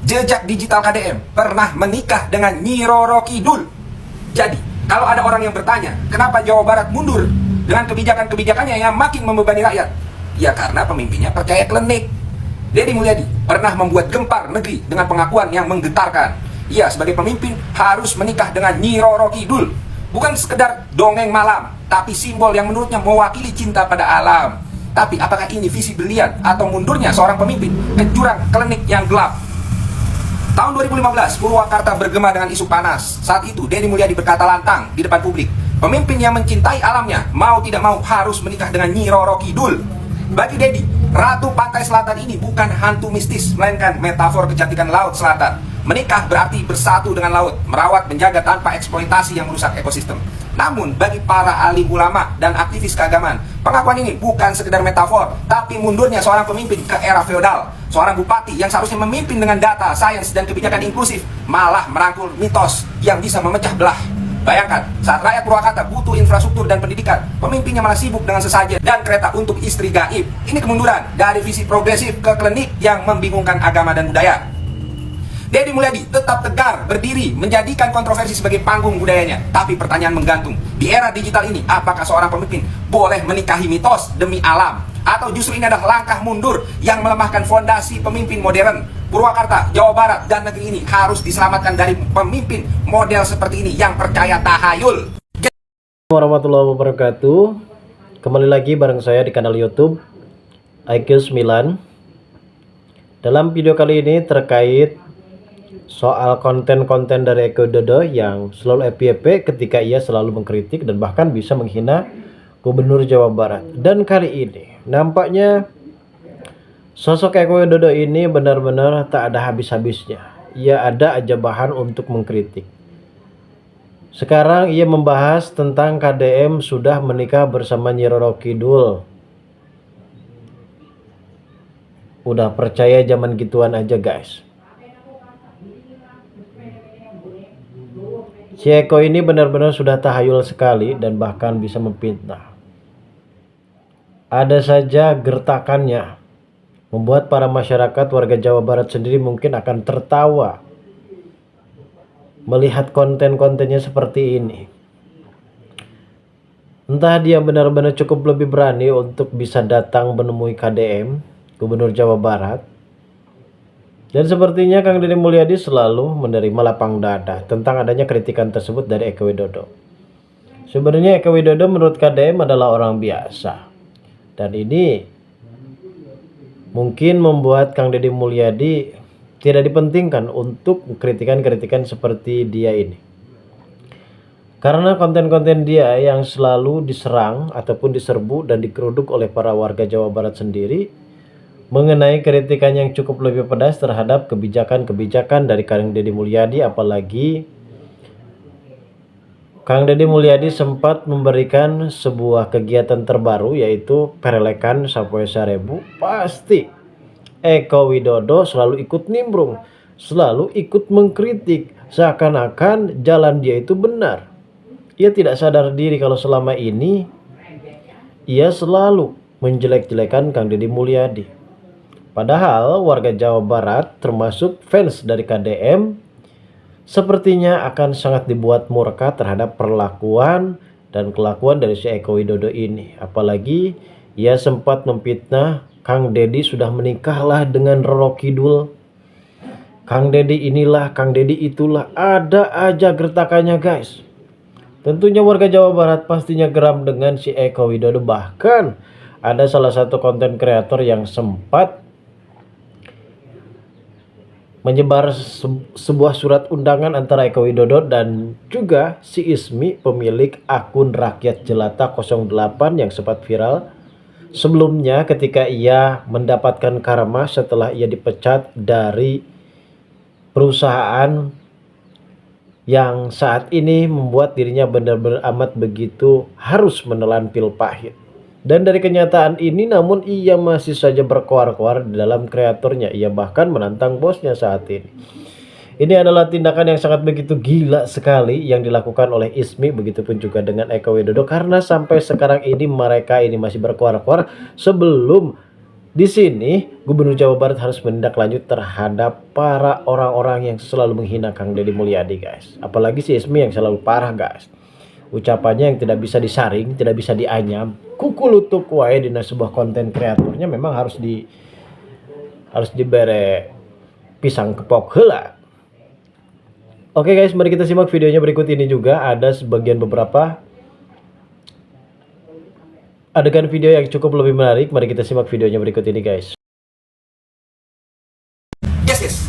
Jejak digital KDM pernah menikah dengan Nyi Roro Kidul. Jadi, kalau ada orang yang bertanya, kenapa Jawa Barat mundur dengan kebijakan-kebijakannya yang makin membebani rakyat? Ya karena pemimpinnya percaya klinik. Deddy Mulyadi pernah membuat gempar negeri dengan pengakuan yang menggetarkan. Ia sebagai pemimpin harus menikah dengan Nyi Roro Kidul. Bukan sekedar dongeng malam, tapi simbol yang menurutnya mewakili cinta pada alam. Tapi apakah ini visi brilian atau mundurnya seorang pemimpin ke jurang klinik yang gelap? Tahun 2015, Purwakarta bergema dengan isu panas. Saat itu, Deddy Mulyadi berkata lantang di depan publik, pemimpin yang mencintai alamnya, mau tidak mau harus menikah dengan Nyi Roro Kidul. Bagi Deddy, Ratu Pantai Selatan ini bukan hantu mistis, melainkan metafor kecantikan Laut Selatan. Menikah berarti bersatu dengan laut, merawat, menjaga tanpa eksploitasi yang merusak ekosistem. Namun, bagi para alim ulama dan aktivis keagamaan, pengakuan ini bukan sekedar metafor, tapi mundurnya seorang pemimpin ke era feodal. Seorang bupati yang seharusnya memimpin dengan data, sains, dan kebijakan inklusif, malah merangkul mitos yang bisa memecah belah. Bayangkan, saat rakyat Purwakarta butuh infrastruktur dan pendidikan, pemimpinnya malah sibuk dengan sesajen dan kereta untuk istri gaib. Ini kemunduran dari visi progresif ke klinik yang membingungkan agama dan budaya. Deddy Mulyadi tetap tegar, berdiri, menjadikan kontroversi sebagai panggung budayanya. Tapi pertanyaan menggantung, di era digital ini, apakah seorang pemimpin boleh menikahi mitos demi alam? Atau justru ini adalah langkah mundur yang melemahkan fondasi pemimpin modern? Purwakarta, Jawa Barat, dan negeri ini harus diselamatkan dari pemimpin model seperti ini yang percaya tahayul. Warahmatullahi wabarakatuh. Kembali lagi bareng saya di kanal YouTube IQ9. Dalam video kali ini terkait soal konten-konten dari Eko Widodo yang selalu FYP ketika ia selalu mengkritik dan bahkan bisa menghina Gubernur Jawa Barat. Dan kali ini nampaknya sosok Eko Widodo ini benar-benar tak ada habis-habisnya. Ia ada aja bahan untuk mengkritik. Sekarang ia membahas tentang KDM sudah menikah bersama Nyi Roro Kidul. Udah percaya zaman gituan aja guys. Si Eko ini benar-benar sudah tahayul sekali dan bahkan bisa memfitnah. Ada saja gertakannya membuat para masyarakat warga Jawa Barat sendiri mungkin akan tertawa melihat konten-kontennya seperti ini. Entah dia benar-benar cukup lebih berani untuk bisa datang menemui KDM, Gubernur Jawa Barat. Dan sepertinya Kang Deddy Mulyadi selalu menerima lapang dada tentang adanya kritikan tersebut dari Eko Widodo. Sebenarnya Eko Widodo menurut KDM adalah orang biasa. Dan ini mungkin membuat Kang Deddy Mulyadi tidak dipentingkan untuk kritikan-kritikan seperti dia ini. Karena konten-konten dia yang selalu diserang ataupun diserbu dan dikeruduk oleh para warga Jawa Barat sendiri mengenai kritikan yang cukup lebih pedas terhadap kebijakan-kebijakan dari Kang Deddy Mulyadi. Apalagi Kang Deddy Mulyadi sempat memberikan sebuah kegiatan terbaru yaitu perelekan Sapoe Sarebu. Pasti Eko Widodo selalu ikut nimbrung, selalu ikut mengkritik, seakan-akan jalan dia itu benar. Ia tidak sadar diri kalau selama ini ia selalu menjelek-jelekan Kang Deddy Mulyadi. Padahal warga Jawa Barat termasuk fans dari KDM sepertinya akan sangat dibuat murka terhadap perlakuan dan kelakuan dari si Eko Widodo ini. Apalagi ia sempat memfitnah Kang Deddy sudah menikahlah dengan Roro Kidul. Kang Deddy inilah, Kang Deddy itulah, ada aja gertakannya guys. Tentunya warga Jawa Barat pastinya geram dengan si Eko Widodo. Bahkan ada salah satu konten kreator yang sempat menyebar sebuah surat undangan antara Eko Widodo dan juga si Ismi, pemilik akun Rakyat Jelata 08 yang sempat viral sebelumnya ketika ia mendapatkan karma setelah ia dipecat dari perusahaan yang saat ini membuat dirinya benar-benar amat begitu harus menelan pil pahit. Dan dari kenyataan ini namun ia masih saja berkoar-koar di dalam kreatornya. Ia bahkan menantang bosnya saat ini. Ini adalah tindakan yang sangat begitu gila sekali yang dilakukan oleh Ismi. Begitupun juga dengan Eko Widodo. Karena sampai sekarang ini mereka ini masih berkoar-koar sebelum Di sini, Gubernur Jawa Barat harus menindaklanjut terhadap para orang-orang yang selalu menghina Kang Deddy Mulyadi, guys. Apalagi si Ismi yang selalu parah, guys. Ucapannya yang tidak bisa disaring, tidak bisa dianyam, kuku lutuk wae dina sebuah konten kreatornya memang harus dibere pisang kepok heula. Oke guys, mari kita simak videonya berikut ini juga. Ada sebagian beberapa adegan video yang cukup lebih menarik. Mari kita simak videonya berikut ini guys. Yes.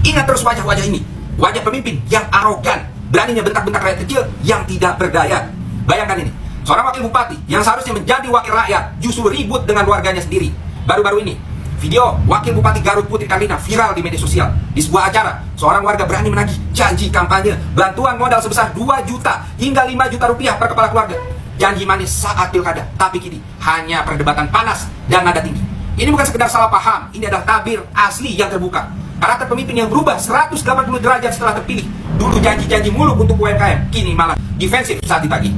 Ingat terus wajah-wajah ini. Wajah pemimpin yang arogan, beraninya bentak-bentak rakyat kecil yang tidak berdaya. Bayangkan ini, seorang wakil bupati yang seharusnya menjadi wakil rakyat justru ribut dengan warganya sendiri. Baru-baru ini, video wakil bupati Garut Putri Karlina viral di media sosial. Di sebuah acara, seorang warga berani menagih janji kampanye bantuan modal sebesar 2 juta hingga 5 juta rupiah per kepala keluarga. Janji manis saat pilkada, tapi kini hanya perdebatan panas dan nada tinggi. Ini bukan sekedar salah paham, ini adalah tabir asli yang terbuka. Karakter pemimpin yang berubah 180 derajat setelah terpilih. Dulu janji-janji muluk untuk UMKM, kini malah defensif saat ditagih.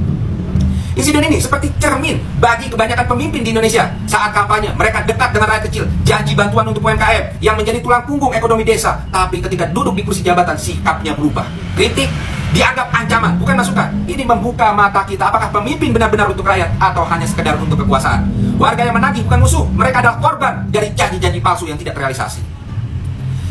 Insiden ini seperti cermin bagi kebanyakan pemimpin di Indonesia. Saat kampanye, mereka dekat dengan rakyat kecil, janji bantuan untuk UMKM yang menjadi tulang punggung ekonomi desa. Tapi ketika duduk di kursi jabatan, sikapnya berubah. Kritik dianggap ancaman, bukan masukan. Ini membuka mata kita, apakah pemimpin benar-benar untuk rakyat atau hanya sekedar untuk kekuasaan. Warga yang menagih bukan musuh, mereka adalah korban dari janji-janji palsu yang tidak terrealisasi.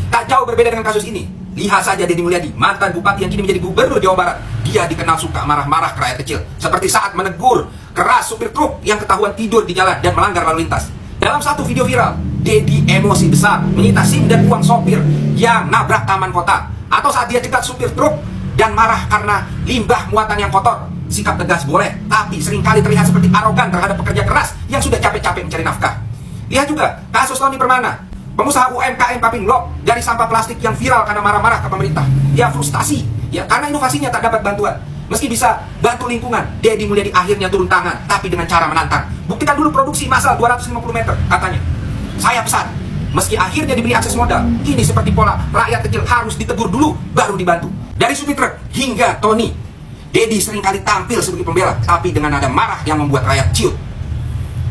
Tak jauh berbeda dengan kasus ini. Lihat saja Deddy Mulyadi, mantan bupati yang kini menjadi gubernur Jawa Barat. Dia dikenal suka marah-marah ke rakyat kecil, seperti saat menegur keras supir truk yang ketahuan tidur di jalan dan melanggar lalu lintas. Dalam satu video viral, Deddy emosi besar menyita SIM dan uang sopir yang nabrak taman kota. Atau saat dia cegat supir truk dan marah karena limbah muatan yang kotor. Sikap tegas boleh, tapi seringkali terlihat seperti arogan terhadap pekerja keras yang sudah capek-capek mencari nafkah. Lihat juga kasus Tony Permana, pengusaha UMKM Paping Lok dari sampah plastik yang viral karena marah-marah ke pemerintah. Dia frustasi, ya karena inovasinya tak dapat bantuan. Meski bisa bantu lingkungan, Deddy Mulyadi akhirnya turun tangan, tapi dengan cara menantang. Buktikan dulu produksi massal 250 meter, katanya. Saya pesan, meski akhirnya diberi akses modal, kini seperti pola rakyat kecil harus ditegur dulu, baru dibantu. Dari supir truk hingga Tony, Deddy seringkali tampil sebagai pembela, tapi dengan nada marah yang membuat rakyat ciut.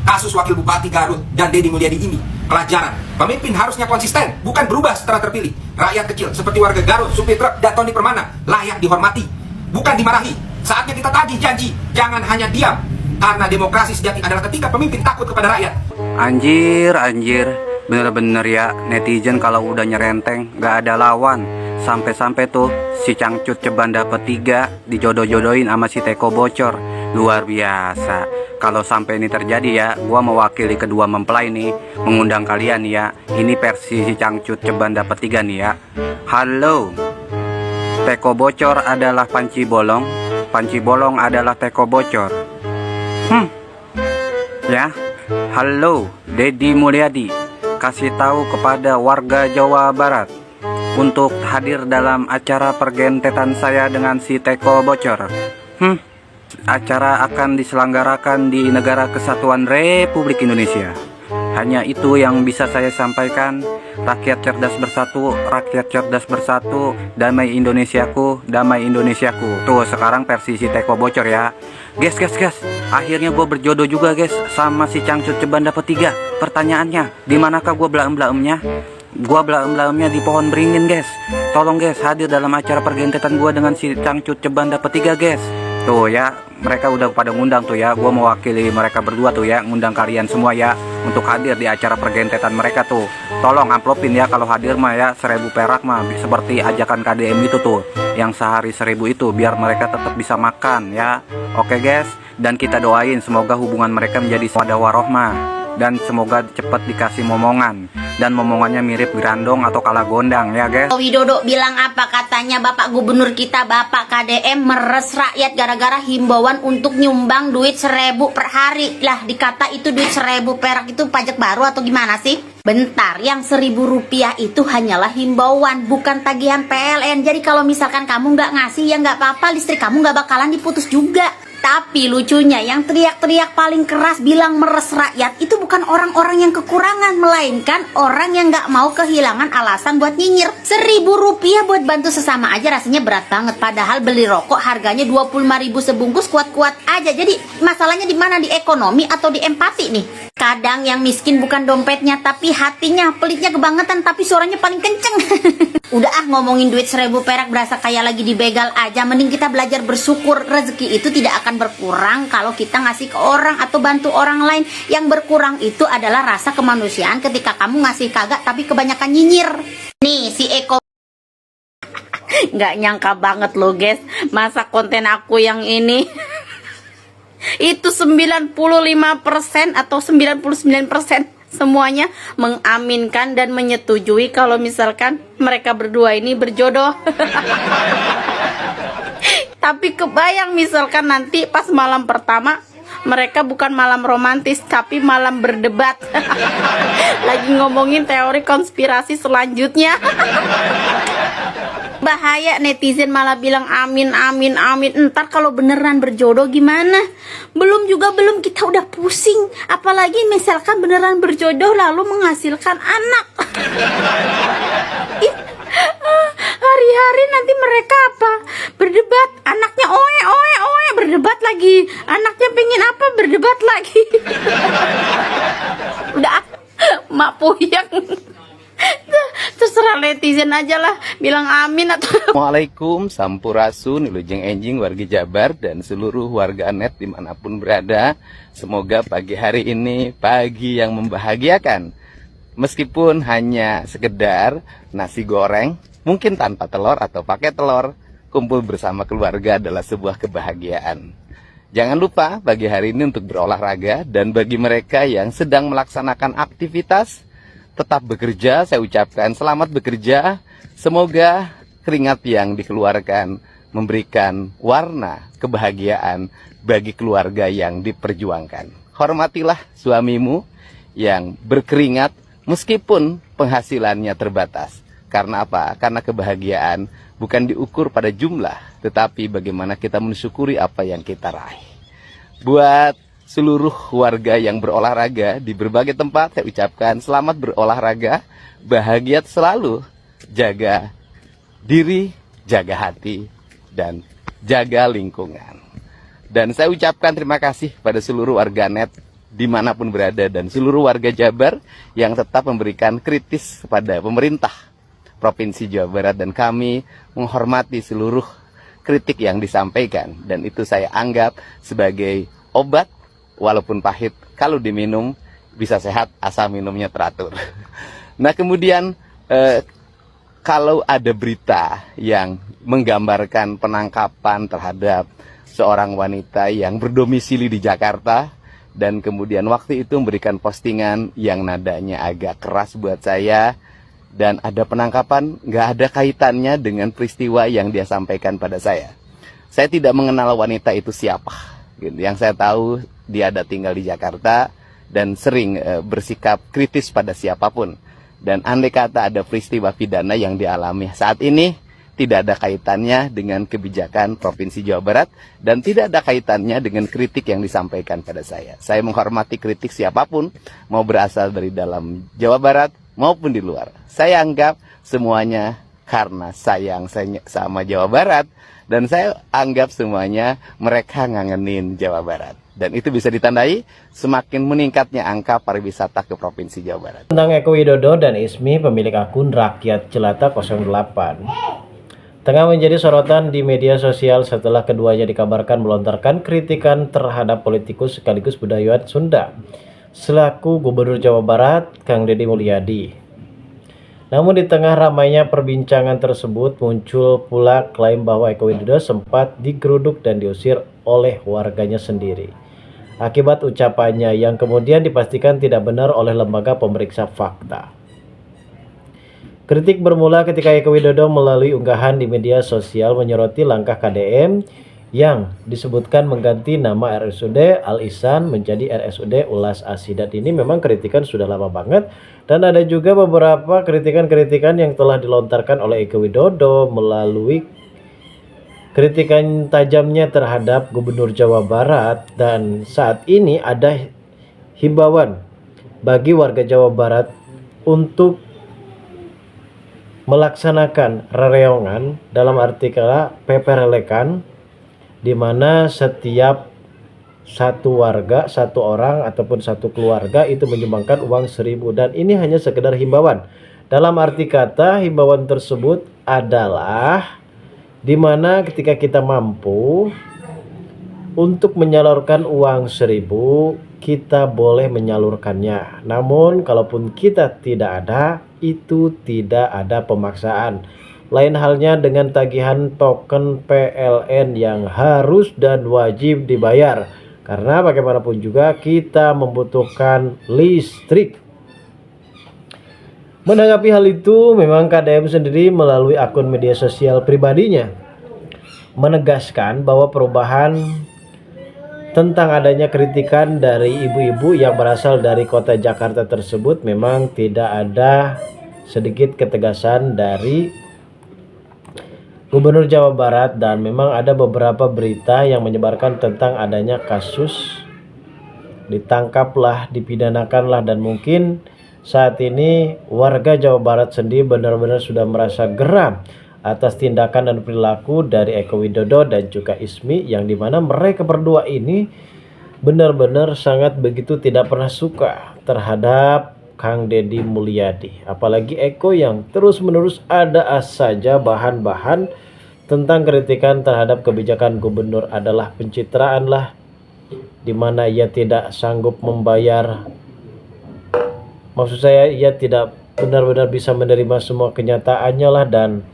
Kasus wakil bupati Garut dan Deddy Mulyadi ini pelajaran. Pemimpin harusnya konsisten, bukan berubah setelah terpilih. Rakyat kecil seperti warga Garut, supir truk, dan Tony Permana layak dihormati, bukan dimarahi. Saatnya kita tagih janji, jangan hanya diam. Karena demokrasi sejati adalah ketika pemimpin takut kepada rakyat. Anjir, bener-bener ya, netizen kalau udah nyerenteng gak ada lawan. Sampai-sampai tuh si Cangcut Ceban dapet 3 dijodoh-jodohin sama si Teko Bocor. Luar biasa. Kalau sampai ini terjadi ya, gua mewakili kedua mempelai nih, mengundang kalian ya. Ini versi si Cangcut Ceban dapet 3 nih ya. Halo, Teko Bocor adalah Panci Bolong, Panci Bolong adalah Teko Bocor. Ya, halo Deddy Mulyadi, kasih tahu kepada warga Jawa Barat untuk hadir dalam acara pergentetan saya dengan si Teko Bocor. Acara akan diselenggarakan di Negara Kesatuan Republik Indonesia. Hanya itu yang bisa saya sampaikan. Rakyat cerdas bersatu, rakyat cerdas bersatu, damai Indonesiaku, damai Indonesiaku. Tuh sekarang versi si Teko Bocor ya. Guys, akhirnya gue berjodoh juga guys sama si Cangcut Ceban dapet 3. Pertanyaannya, dimanakah gue blaem-blaemnya? Gua blaem-blaemnya di pohon beringin guys. Tolong guys hadir dalam acara pergentetan gua dengan si Cangcut Ceban dapet 3 guys. Tuh ya, mereka udah pada ngundang tuh ya. Gua mewakili mereka berdua tuh ya, ngundang kalian semua ya untuk hadir di acara pergentetan mereka tuh. Tolong amplopin ya kalau hadir mah ya, 1000 perak mah seperti ajakan KDM itu tuh, yang sehari 1000 itu biar mereka tetap bisa makan ya. Oke guys, dan kita doain semoga hubungan mereka menjadi sawaddah warohmah dan semoga cepat dikasih momongan. Dan momongannya mirip Grandong atau Kalagondang ya guys. Widodo bilang apa katanya Bapak Gubernur kita, Bapak KDM meres rakyat gara-gara himbauan untuk nyumbang duit 1000 per hari. Lah dikata itu duit 1000 perak itu pajak baru atau gimana sih? Bentar, yang 1000 rupiah itu hanyalah himbauan, bukan tagihan PLN. Jadi kalau misalkan kamu nggak ngasih ya nggak apa-apa, listrik kamu nggak bakalan diputus juga. Tapi lucunya yang teriak-teriak paling keras bilang meres rakyat itu bukan orang-orang yang kekurangan, melainkan orang yang nggak mau kehilangan alasan buat nyinyir. Rp1.000 buat bantu sesama aja rasanya berat banget. Padahal beli rokok harganya 25.000 sebungkus kuat-kuat aja. Jadi masalahnya di mana? Di ekonomi atau di empati nih? Kadang yang miskin bukan dompetnya tapi hatinya, pelitnya kebangetan tapi suaranya paling kenceng. Udah ngomongin duit 1.000 perak berasa kayak lagi dibegal aja. Mending kita belajar bersyukur. Rezeki itu tidak akan berkurang kalau kita ngasih ke orang atau bantu orang lain. Yang berkurang itu adalah rasa kemanusiaan ketika kamu ngasih kagak tapi kebanyakan nyinyir. Nih si Eko nggak nyangka banget loh guys, masa konten aku yang ini itu 95% atau 99% semuanya mengaminkan dan menyetujui kalau misalkan mereka berdua ini berjodoh. Tapi kebayang misalkan nanti pas malam pertama mereka bukan malam romantis tapi malam berdebat. Lagi ngomongin teori konspirasi selanjutnya. Bahaya, netizen malah bilang amin amin amin. Entar kalau beneran berjodoh gimana? Belum kita udah pusing. Apalagi misalkan beneran berjodoh lalu menghasilkan anak. Hari-hari nanti mereka apa? Berdebat, anaknya oe berdebat lagi. Anaknya pengen apa? Berdebat lagi. Udah mak puyeng. Terserah netizen aja lah bilang amin atau. Assalamualaikum, sampurasun, wilujeng enjing warga Jabar dan seluruh warga net dimanapun berada. Semoga pagi hari ini pagi yang membahagiakan. Meskipun hanya sekedar nasi goreng, mungkin tanpa telur atau pakai telur, kumpul bersama keluarga adalah sebuah kebahagiaan. Jangan lupa pagi hari ini untuk berolahraga, dan bagi mereka yang sedang melaksanakan aktivitas tetap bekerja, saya ucapkan selamat bekerja. Semoga keringat yang dikeluarkan memberikan warna kebahagiaan bagi keluarga yang diperjuangkan. Hormatilah suamimu yang berkeringat meskipun penghasilannya terbatas. Karena apa? Karena kebahagiaan bukan diukur pada jumlah, tetapi bagaimana kita mensyukuri apa yang kita raih. Buat seluruh warga yang berolahraga di berbagai tempat, saya ucapkan selamat berolahraga, bahagia selalu, jaga diri, jaga hati, dan jaga lingkungan. Dan saya ucapkan terima kasih pada seluruh warganet dimanapun berada dan seluruh warga Jabar yang tetap memberikan kritis kepada pemerintah Provinsi Jawa Barat, dan kami menghormati seluruh kritik yang disampaikan, dan itu saya anggap sebagai obat. Walaupun pahit, kalau diminum bisa sehat asal minumnya teratur. Nah kemudian kalau ada berita yang menggambarkan penangkapan terhadap seorang wanita yang berdomisili di Jakarta, dan kemudian waktu itu memberikan postingan yang nadanya agak keras buat saya, dan ada penangkapan nggak ada kaitannya dengan peristiwa yang dia sampaikan pada saya. Saya tidak mengenal wanita itu siapa. Yang saya tahu dia ada tinggal di Jakarta dan sering bersikap kritis pada siapapun. Dan andai kata ada peristiwa pidana yang dialami saat ini, tidak ada kaitannya dengan kebijakan Provinsi Jawa Barat dan tidak ada kaitannya dengan kritik yang disampaikan pada saya. Saya menghormati kritik siapapun, mau berasal dari dalam Jawa Barat maupun di luar. Saya anggap semuanya karena sayang sama Jawa Barat, dan saya anggap semuanya mereka ngangenin Jawa Barat. Dan itu bisa ditandai semakin meningkatnya angka pariwisata ke Provinsi Jawa Barat. Tentang Eko Widodo dan Ismi, pemilik akun Rakyat Jelata 08, tengah menjadi sorotan di media sosial setelah keduanya dikabarkan melontarkan kritikan terhadap politikus sekaligus budayawan Sunda selaku Gubernur Jawa Barat, Kang Deddy Mulyadi. Namun di tengah ramainya perbincangan tersebut muncul pula klaim bahwa Eko Widodo sempat digeruduk dan diusir oleh warganya sendiri akibat ucapannya yang kemudian dipastikan tidak benar oleh lembaga pemeriksa fakta. Kritik bermula ketika Eko Widodo melalui unggahan di media sosial menyoroti langkah KDM yang disebutkan mengganti nama RSUD Al Ihsan menjadi RSUD Ulas Asih. Dan ini memang kritikan sudah lama banget, dan ada juga beberapa kritikan-kritikan yang telah dilontarkan oleh Eko Widodo melalui kritikan tajamnya terhadap Gubernur Jawa Barat. Dan saat ini ada himbauan bagi warga Jawa Barat untuk melaksanakan rereongan, dalam arti kata peperelekan, di mana setiap satu warga, satu orang ataupun satu keluarga itu menyumbangkan uang 1.000, dan ini hanya sekedar himbauan. Dalam arti kata himbauan tersebut adalah di mana ketika kita mampu untuk menyalurkan uang 1.000, kita boleh menyalurkannya. Namun kalaupun kita tidak ada, itu tidak ada pemaksaan. Lain halnya dengan tagihan token PLN yang harus dan wajib dibayar. Karena bagaimanapun juga kita membutuhkan listrik. Menanggapi hal itu, memang KDM sendiri melalui akun media sosial pribadinya menegaskan bahwa perubahan tentang adanya kritikan dari ibu-ibu yang berasal dari kota Jakarta tersebut memang tidak ada sedikit ketegasan dari Gubernur Jawa Barat, dan memang ada beberapa berita yang menyebarkan tentang adanya kasus ditangkaplah, dipidanakanlah, dan mungkin saat ini warga Jawa Barat sendiri benar-benar sudah merasa geram atas tindakan dan perilaku dari Eko Widodo dan juga Ismi, yang dimana mereka berdua ini benar-benar sangat begitu tidak pernah suka terhadap Kang Deddy Mulyadi. Apalagi Eko yang terus-menerus ada saja bahan-bahan tentang kritikan terhadap kebijakan gubernur adalah pencitraan lah, dimana ia tidak sanggup membayar, maksud saya ia tidak benar-benar bisa menerima semua kenyataannya lah, dan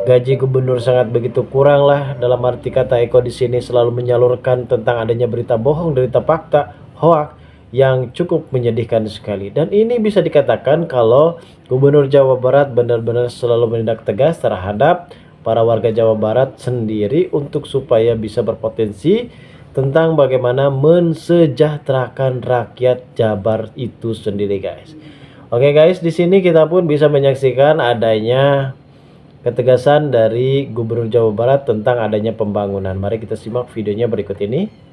gaji gubernur sangat begitu kurang lah. Dalam arti kata Eko di sini selalu menyalurkan tentang adanya berita bohong, berita fakta, hoak yang cukup menyedihkan sekali. Dan ini bisa dikatakan kalau Gubernur Jawa Barat benar-benar selalu menindak tegas terhadap para warga Jawa Barat sendiri untuk supaya bisa berpotensi tentang bagaimana mensejahterakan rakyat Jabar itu sendiri, guys. Oke guys, di sini kita pun bisa menyaksikan adanya ketegasan dari Gubernur Jawa Barat tentang adanya pembangunan. Mari kita simak videonya berikut ini.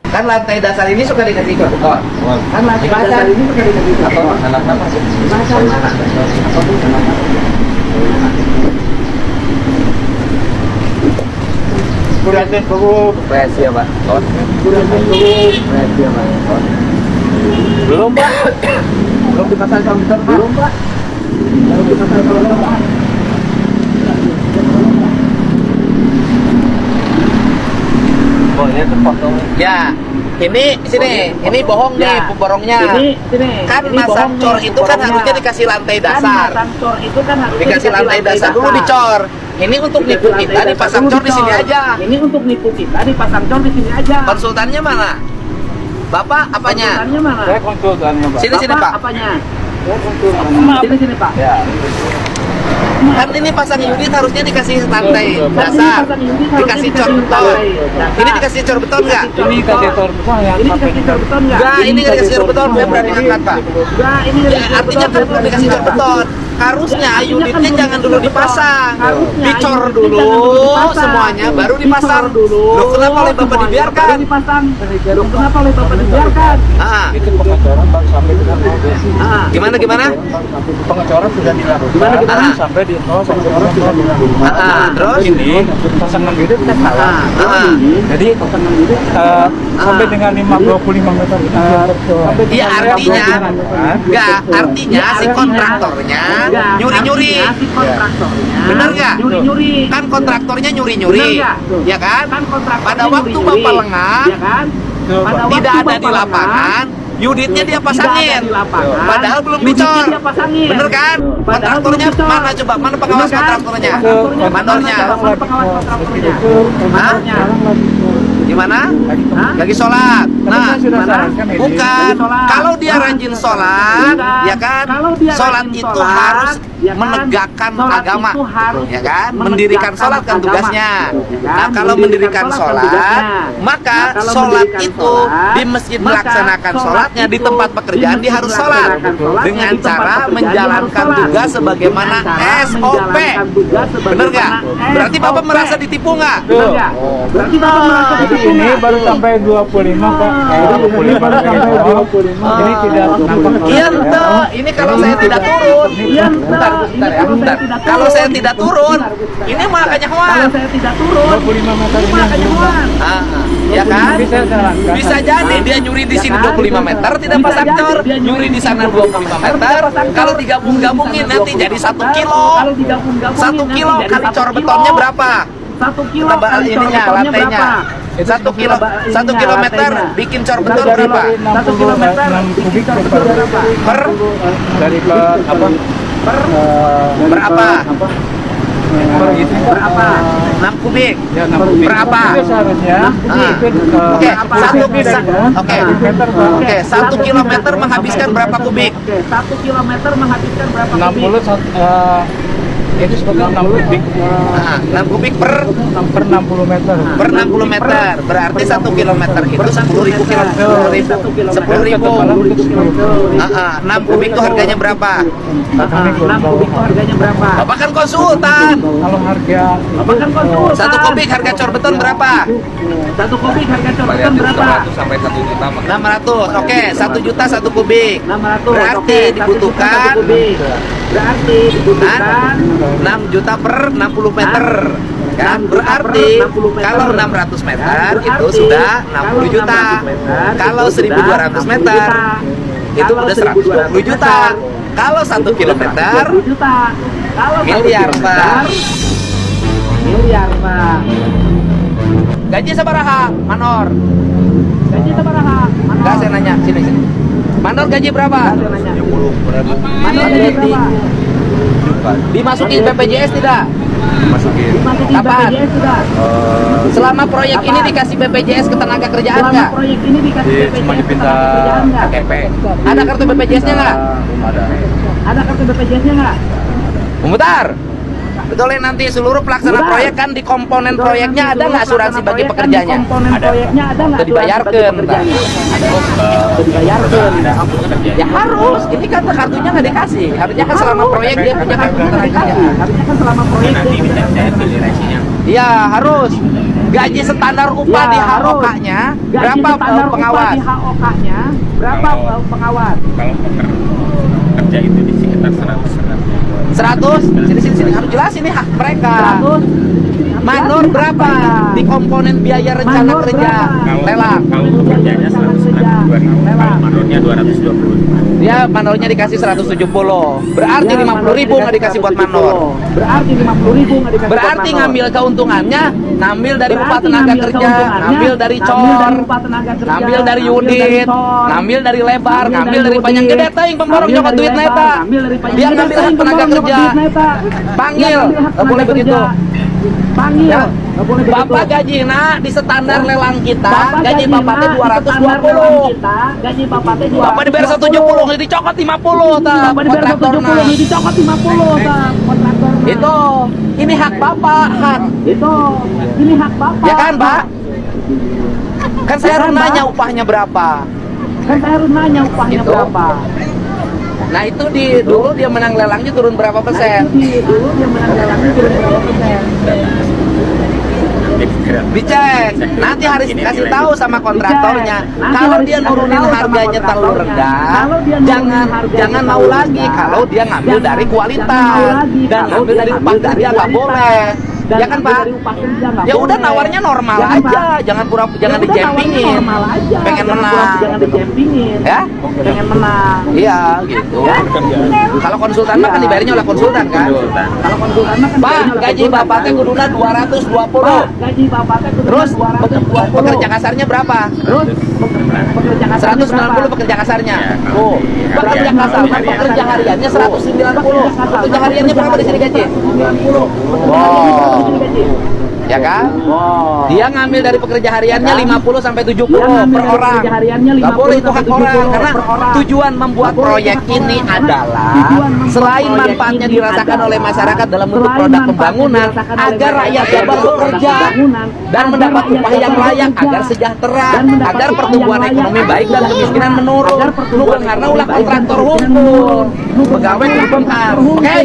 Kan lantai dasar ini suka dikasih beton. Kan lantai dasar ini suka dikasih beton. Salah apa sih? Kurangin dulu. Rahasia Pak. Kurangin dulu. Rahasia Pak. Belum Pak. Belum dipasang komputer Pak. Belum Pak. Belum dipasang komputer Pak. Oh, ini tuh foto. Ya, ini sini, ini bohong nih pemborongnya. Sini. Kan masang cor itu kan harusnya dikasih lantai dasar. Dikasih lantai dasar dulu dicor. Ini untuk nipu kita dipasang cor di sini aja. Ini untuk nipu kita dipasang cor di sini aja. Konsultannya mana? Bapak apanya? Konsultannya mana? Saya konsultannya, Pak. Sini Pak. Apanya? Saya konsultannya. Sini Pak. Ya. Kan ini pasang unit harusnya dikasih lantai dasar, dikasih cor beton. Ini dikasih cor beton nggak? Ini dikasih cor beton ya? Ini dikasih cor beton nggak? Nggak, ini nggak dikasih cor beton. Saya berani ngangkat Pak. Nggak, ini artinya kan belum dikasih cor beton. Harusnya unitnya jangan dulu dipasang, dicor dulu semuanya, baru dipasang. Loh, kenapa oleh Bapak dibiarkan? Loh, kenapa oleh Bapak dibiarkan? Itu pengecoran baru sampai dengan Gimana? Pengecoran sudah dilakukan. Gimana? Sampai di pengecoran sudah dilakukan. Terus ini pasangan unit kan salah. Jadi pasangan unit sampai dengan 25 meter. Iya, artinya si kontraktornya nyuri-nyuri. Bener nggak? Kan kontraktornya nyuri-nyuri, ya kan? Pada waktu Bapak lengah, tidak ada di lapangan, unitnya dia pasangin, padahal belum dicor. Bener kan? Kontraktornya mana coba? Mana pengawas kontraktornya? Mandornya? Hah? Gimana? Lagi sholat. Nah, bukan. Kalau dia rajin sholat, ya kan? Sholat itu harus menegakkan agama, ya kan? Mendirikan sholat kan tugasnya. Nah, kalau mendirikan sholat, maka sholat itu di masjid melaksanakan sholatnya, di tempat pekerjaan dia harus sholat dengan cara menjalankan tugas sebagaimana SOP. Bener nggak? Berarti Bapak merasa ditipu nggak? Berarti Bapak merasa ditipu ini baru sampai 25 Pak. Ini baru sampai 25. Ini tidak nampak. Iya tuh, ini kalau saya tidak turun. Bentar ya, bentar. Kalau saya tidak turun, ini makanya hoan. Kalau saya tidak turun, 25 meter ini makanya hoan. Ya kan? Bisa jadi dia nyuri di sini 25 meter tidak pasang cor, nyuri di sana 25 meter. Kalau digabung-gabungin nanti jadi 1 kilo. 1 kilo kali cor betonnya berapa? 1 kilo Ininya, lantainya. 1 kilometer bikin cor beton berapa? 1 kilometer 6 kubik berapa? Per Dari apa? berapa? Berapa? 6 kubik. Ya, 6 kubik. Berapa? Itu seharusnya. Oke, 1 kilometer menghabiskan berapa kubik? 1 kilometer menghabiskan berapa kubik? 60 itu sebetulnya 6 kubik. 6 kubik per 60 meter. per 60 meter. Berarti 1 kilometer itu 10.000 kilometer. 10.000. 6 kubik itu harganya berapa? 6 kubik itu harganya berapa? Bapak kan konsultan. Kalau harga Bapak kan konsultan. 1 kubik harga cor beton berapa? 1 kubik harga cor beton berapa? 600. Oke, 1 juta 1 kubik. 600. Berarti dibutuhkan 6 juta per 60 meter. Kan berarti kalau 600 meter itu sudah 60 juta. Kalau 1200 meter itu udah 120 juta. Kalau 1 kilometer miliar, Pak. Miliar, Pak. Gaji sabaraha, Manor? Gaji sabaraha? Enggak, saya nanya, sini. Manor gaji berapa? Manor gaji berapa? Dimasukin BPJS tidak? Dimasukin Kapan? BPJS sudah. Selama proyek ini dikasih BPJS ketenaga kerjaan Selama nggak? proyek ini dikasih BPJS ketenaga kerjaan nggak? KTP. Ada kartu BPJS-nya nggak? Ada kartu BPJS-nya nggak? Bentar. Betulin nanti seluruh pelaksana proyek kan di komponen proyeknya ada nggak asuransi bagi pekerjanya? Komponen proyeknya ada nggak? Itu dibayarkan. Dibayarkan. Ya harus. Ini kan kartunya nggak dikasih. Harusnya kan selama proyek dia punya kartu nggak dikasih. Harusnya kan selama proyek dia. Iya harus. Gaji standar upah di HOK-nya berapa pengawas? Di HOK-nya berapa pengawas? Kalau pekerja itu di sekitar 100. 100? Sini harus jelas ini hak mereka. 100. Manor berapa di komponen biaya rencana kerja lelang? Kalau pekerjanya 100 kalau manornya 220. Dia manornya dikasih 170. Berarti 50.000 nggak dikasih buat manor. Berarti 50.000 nggak dikasih. Berarti ngambil keuntungannya, ngambil dari upah tenaga kerja, ngambil dari cor, ngambil dari unit, ngambil dari lebar, ngambil dari panjang gede teuing pemborong nyokot duit neta. Dia ngambil hak tenaga kerja. Panggil, nggak boleh begitu. Panggil, Ya. nggak boleh begitu. Bapak gajinya di standar lelang kita, Bapak gaji gajina bapaknya di standar lelang 220. kita, gaji bapaknya 220. Bapak dibayar 170, dicokot 50 tah. Bapak dibayar 170, ini dicokot 50 tah kontraktor. Itu, ini hak bapak, hak. Itu, ini hak bapak. Ya kan, Pak? Kan saya Ya harus kan, Pak? nanya upahnya berapa. Kan saya harus nanya upahnya Itu. berapa. Nah itu dulu dia menang lelangnya turun berapa persen? Dulu dia menang lelangnya turun berapa persen? Dicek. Nanti harus kasih tahu sama kontraktornya. Kalau dia nurunin harganya terlalu rendah, jangan mau lagi. Kalau dia ngambil dari kualitas dan ngambil dari upah kerja nggak boleh. Ya kan Pak? Ya udah nawarnya normal aja, jangan dijempingin. Pengen menang. Jangan dijempingin. Ya? Pengen menang. Iya gitu. Kalau konsultan mah kan dibayarnya oleh konsultan kan? Kalau konsultan mah kan Pak, gaji bapaknya kuduna 220. gaji bapaknya kudu Terus 220. pekerja kasarnya berapa? Terus pekerja kasarnya 190 pekerja kasarnya. Oh, pekerja kasar, pekerja hariannya 190. Pekerja hariannya berapa di sini gaji? Wow. Ya kan? Dia ngambil dari pekerja hariannya 50 sampai 70 per orang. Gak boleh itu hak orang karena tujuan membuat proyek ini adalah selain manfaatnya dirasakan oleh masyarakat dalam bentuk produk pembangunan agar rakyat Jabar bekerja dan mendapat upah yang layak agar sejahtera, agar pertumbuhan ekonomi baik dan kemiskinan menurun. Bukan karena ulah kontraktor hukum, pegawai hukum. Oke?